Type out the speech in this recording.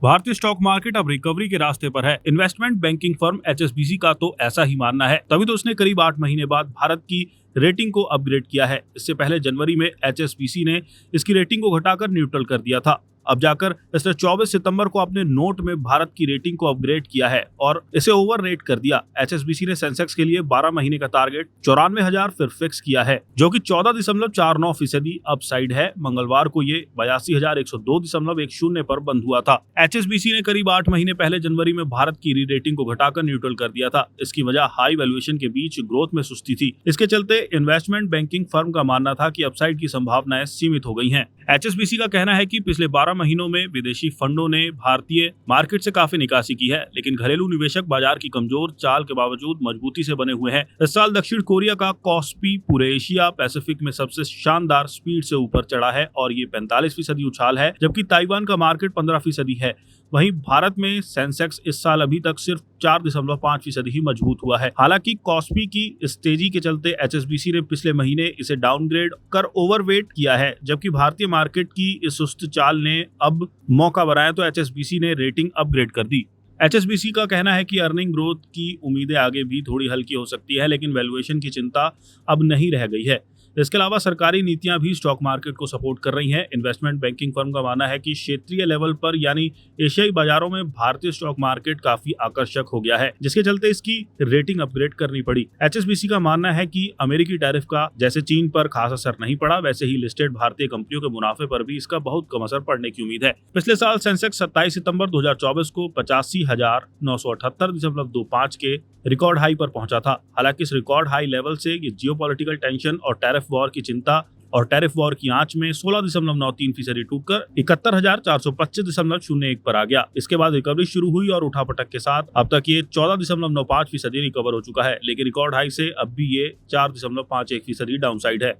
भारतीय stock market अब recovery के रास्ते पर है। इन्वेस्टमेंट बैंकिंग फर्म एचएसबीसी का तो ऐसा ही मानना है। तभी तो उसने करीब 8 महीने बाद भारत की रेटिंग को अपग्रेड किया है। इससे पहले जनवरी में एचएसबीसी ने इसकी रेटिंग को घटाकर न्यूट्रल कर दिया था। अब जाकर इसने 24 सितंबर को अपने नोट में भारत की रेटिंग को अपग्रेड किया है और इसे ओवर रेट कर दिया। एचएसबीसी ने सेंसेक्स के लिए 12 महीने का टारगेट 94,000 फिर फिक्स किया है, जो कि 14.49% अपसाइड है। मंगलवार को ये 82,102.10 पर बंद हुआ था। एचएसबीसी ने करीब 8 महीने पहले जनवरी में भारत की री रेटिंग को घटाकर न्यूट्रल कर दिया था। इसकी वजह हाई वैल्यूएशन के बीच ग्रोथ में सुस्ती थी। इसके चलते इन्वेस्टमेंट बैंकिंग फर्म का मानना था कि अपसाइड की संभावनाएं सीमित हो गई हैं। एचएसबीसी का कहना है कि पिछले 12 महीनों में विदेशी फंडों ने भारतीय मार्केट से काफी निकासी की है, लेकिन घरेलू निवेशक बाजार की कमजोर चाल के बावजूद मजबूती से बने हुए हैं। इस साल दक्षिण कोरिया का कॉस्पी पूरे एशिया पैसिफिक में सबसे शानदार स्पीड से ऊपर चढ़ा है और ये 45% उछाल है, जबकि ताइवान का मार्केट 15% है। वहीं भारत में सेंसेक्स इस साल अभी तक सिर्फ 4.5% ही मजबूत हुआ है। हालांकि कॉस्पी की इस तेजी के चलते एचएसबीसी ने पिछले महीने इसे डाउनग्रेड कर ओवरवेट किया है, जबकि भारतीय मार्केट की इस सुस्त चाल ने अब मौका बनाया तो एचएसबीसी ने रेटिंग अपग्रेड कर दी। एचएसबीसी का कहना है कि अर्निंग ग्रोथ की उम्मीदें आगे भी थोड़ी हल्की हो सकती है, लेकिन वैल्यूएशन की चिंता अब नहीं रह गई है। इसके अलावा सरकारी नीतियां भी स्टॉक मार्केट को सपोर्ट कर रही हैं। इन्वेस्टमेंट बैंकिंग फर्म का मानना है कि क्षेत्रीय लेवल पर यानी एशियाई बाजारों में भारतीय स्टॉक मार्केट काफी आकर्षक हो गया है, जिसके चलते इसकी रेटिंग अपग्रेड करनी पड़ी। एचएसबीसी का मानना है कि अमेरिकी टैरिफ का जैसे चीन पर खास असर नहीं पड़ा, वैसे ही लिस्टेड भारतीय कंपनियों के मुनाफे पर भी इसका बहुत कम असर पड़ने की उम्मीद है। पिछले साल सेंसेक्स 27 सितंबर 2024 को 85,978.25 के रिकॉर्ड हाई पर पहुंचा था। हालांकि इस रिकॉर्ड हाई लेवल से ये जियोपॉलिटिकल टेंशन और टैरिफ वॉर की चिंता और टैरिफ वॉर की आंच में 16.93% टूटकर 71,425.01 पर आ गया। इसके बाद रिकवरी शुरू हुई और उठापटक के साथ अब तक ये 14.95% रिकवर हो चुका है, लेकिन रिकॉर्ड हाई से अब भी ये 4.51% डाउनसाइड है।